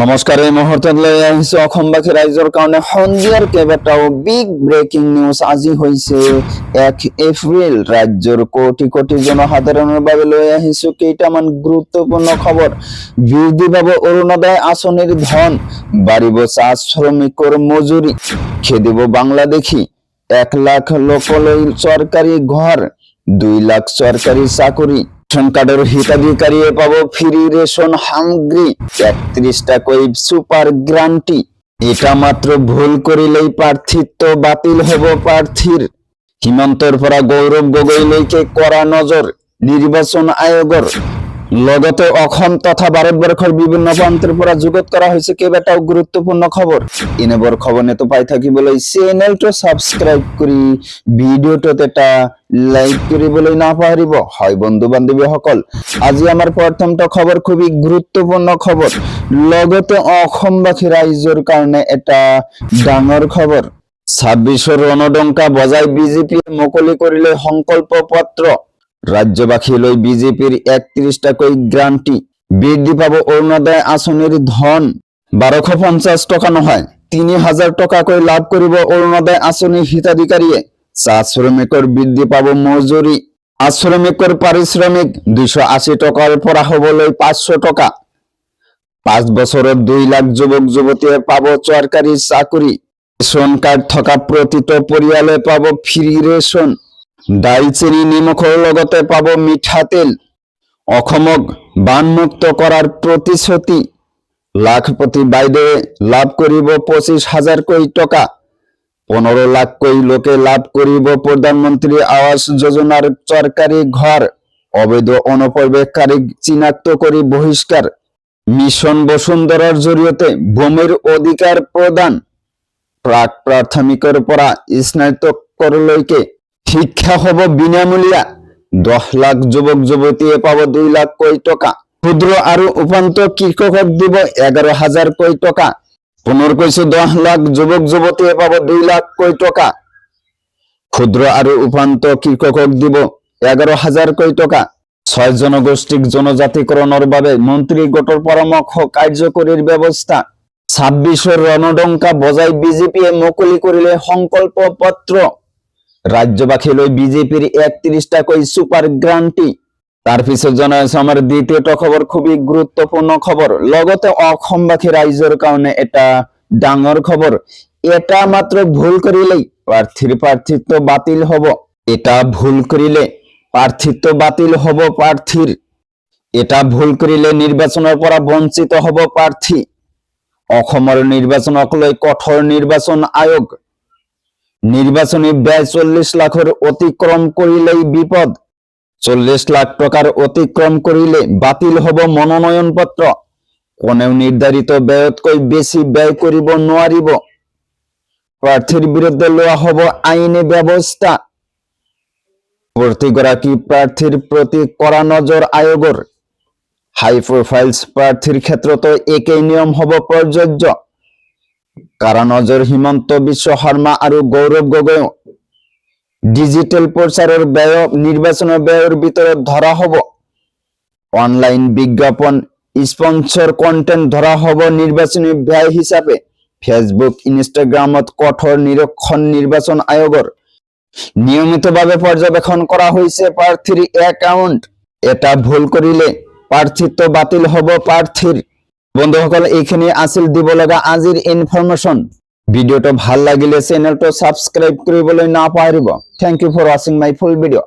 নমস্কাৰ। এই মুহূৰ্তত লৈ আহিছো অসমবাসী ৰাইজৰ কাৰণে সন্ধিয়াৰ কেইবাটাও বিগ ব্ৰেকিং নিউজ। আজি হৈছে 1 এপ্ৰিল। ৰাজ্যৰ কোটি কোটি জনসাধাৰণৰ বাবে লৈ আহিছো কেইটামান গুৰুত্বপূৰ্ণ খবৰ। বৃদ্ধি পাব অৰুণোদয় আঁচনিৰ ধন, বাঢ়িব চাহ শ্ৰমিকৰ মজুৰি, খেদিব বাংলাদেশী, 1 লাখ লোকলৈ চৰকাৰী ঘৰ, 2 লাখ চৰকাৰী চাকৰি, রেশন কার্ডের হিতাধিকারীয়ে পাব ফ্রি রেশন সামগ্রী, 31 টাকায় সুপার গ্যারান্টি। এটা মাত্র ভুল করিলেই প্রার্থিত্ব বাতিল হব প্রার্থীর। হিমন্তর পৰা গৌরব গগৈলৈকে কড়া নজর নির্বাচন আয়োগৰ। লগতে অসম তথা ভাৰতবৰ্ষৰ বিভিন্ন প্ৰান্তৰ পৰা যুগত কৰা হৈছে কেইবাটাও গুৰুত্বপূৰ্ণ খবৰ। এনেবোৰ খবৰ নেতো পাই থাকিবলৈ চেনেলটো সাবস্ক্ৰাইব কৰি ভিডিঅ'টোত এটা লাইক কৰিবলৈ নাপাহৰিব। হয় বন্ধু বান্ধৱীসকল, আজি আমাৰ প্ৰথমটো খবৰ খুবই গুৰুত্বপূৰ্ণ খবৰ। লগতে অসমবাসী ৰাইজৰ কাৰণে এটা ডাঙৰ খবৰ। 26ৰ ৰণডংকা বজাই বিজেপিয়ে মুকলি কৰিলে সংকল্প পত্ৰ। রাজ্যবাসীলৈ বিজেপিৰ 31 টাকাই গ্যারান্টি। বৃদ্ধি পাব অৰুণোদয় আঁচনিৰ ধন, 1250 টকা নহয় 3000 টকাকৈ লাভ কৰিব অৰুণোদয় আঁচনিৰ হিতাধিকাৰীয়ে। চাহ শ্ৰমিকৰ বৃদ্ধি পাব মজুৰি। শ্ৰমিকৰ পাৰিশ্ৰমিক 280 টকাৰ পৰা হ'বলৈ 500 টকা। 5 বছৰত 2 লাখ যুৱক যুৱতীয়ে পাব চৰকাৰী চাকৰি। ৰেশন কাৰ্ড থকা প্ৰতিটো পৰিয়ালে পাব ফ্ৰী ৰেশন। ডাল, চেনি, নিমখৰ লগতে পাব মিঠাতেল। অসমক বানমুক্ত কৰাৰ প্ৰতিশ্ৰুতি। লাখপতি বাইদেৱে লাভ কৰিব 25,000কৈ টকা। 15 লাখকৈ লোকে লাভ কৰিব প্ৰধানমন্ত্ৰী আৱাস যোজনাৰ চৰকাৰী ঘৰ। অবৈধ অনুপ্ৰৱেশকাৰীক চিনাক্ত কৰি বহিষ্কাৰ। মিছন বসুন্ধৰাৰ জৰিয়তে ভূমিৰ অধিকাৰ প্ৰদান। প্ৰাক প্ৰাথমিকৰ পৰা স্নাতকলৈকে শিক্ষা হ'ব বিনামূলীয়া। 10 লাখ যুৱক যুৱতীয়ে পাব 2 লাখকৈ টকা। ক্ষুদ্ৰ আৰু উপান্ত কৃষকক দিব 11,000কৈ টকা। পুনৰ কৈছো 10 লাখ যুৱক যুৱতীয়ে পাব 2 লাখকৈ টকা। ক্ষুদ্ৰ আৰু উপান্ত কৃষকক দিব 11,000কৈ টকা। 6 জনগোষ্ঠীক জনজাতিকৰণৰ বাবে মন্ত্ৰী গোটৰ পৰামৰ্শ কাৰ্যকৰীৰ ব্যৱস্থা। 26ৰ ৰণডংকা বজাই বিজেপিয়ে মুকলি কৰিলে সংকল্প পত্ৰ। রাজ্যবাসীলৈ বিজেপিৰ 31 টাকাই সুপার গ্যারান্টি। তার পিছত জনাইছো আমার দ্বিতীয়টো খবৰ, খুবই গুৰুত্বপূৰ্ণ খবৰ। লগতে অসমবাসী ৰাইজৰ কাৰণে এটা ডাঙৰ খবৰ। এটা মাত্ৰ ভুল কৰিলেই প্ৰাৰ্থিত্ব বাতিল হ'ব। এটা ভুল কৰিলে প্ৰাৰ্থিত্ব বাতিল হ'ব প্ৰাৰ্থীৰ। এটা ভুল কৰিলে নিৰ্বাচনৰ পৰা বঞ্চিত হ'ব প্ৰাৰ্থী। অসমৰ নিৰ্বাচনক লৈ কঠোৰ নিৰ্বাচন আয়োগ। নির্বাচনী ব্যয় 40 লাখৰ অতিক্ৰম কৰিলেই বিপদ। 40 লাখ টকাৰ অতিক্ৰম কৰিলে বাতিল হ'ব মনোনয়ন পত্ৰ। কোনেও নিৰ্ধাৰিত ব্যয়তকৈ বেছি ব্যয় কৰিব নোৱাৰিব। প্ৰাৰ্থীৰ বিৰুদ্ধে লোৱা হ'ব আইনী ব্যৱস্থা। প্ৰতিগৰাকী প্ৰাৰ্থীৰ প্ৰতি কড়া নজৰ আয়োগৰ। হাই প্ৰফাইলছ প্ৰাৰ্থীৰ ক্ষেত্ৰতো একেই নিয়ম হ'ব প্ৰযোজ্য। কাৰা নজৰ হিমন্ত বিশ্ব শৰ্মা আৰু গৌৰৱ গগৈ। ডিজিটেল প্ৰচাৰৰ ব্যয় নিৰ্বাচনৰ ব্যয়ৰ ভিতৰত ধৰা হ'ব। অনলাইন বিজ্ঞাপন, স্পন্সৰ কন্টেন্ট ধৰা হ'ব নিৰ্বাচনী ব্যয় হিচাপে। ফেচবুক, ইনষ্টাগ্ৰামত কঠোৰ নিৰীক্ষণ নিৰ্বাচন আয়োগৰ। নিয়মিতভাৱে পৰ্যবেক্ষণ কৰা হৈছে প্ৰাৰ্থীৰ একাউণ্ট। এটা ভুল কৰিলে প্ৰাৰ্থিত্ব বাতিল হ'ব প্ৰাৰ্থীৰ। বন্ধুসকল, এইখিনি আছিল দিব লগা আজিৰ ইনফৰমেশ্যন। ভিডিঅ'টো ভাল লাগিলে চেনেলটো সাবস্ক্ৰাইব কৰিবলৈ নাপাহৰিব। Thank you for watching my full ভিডিঅ'।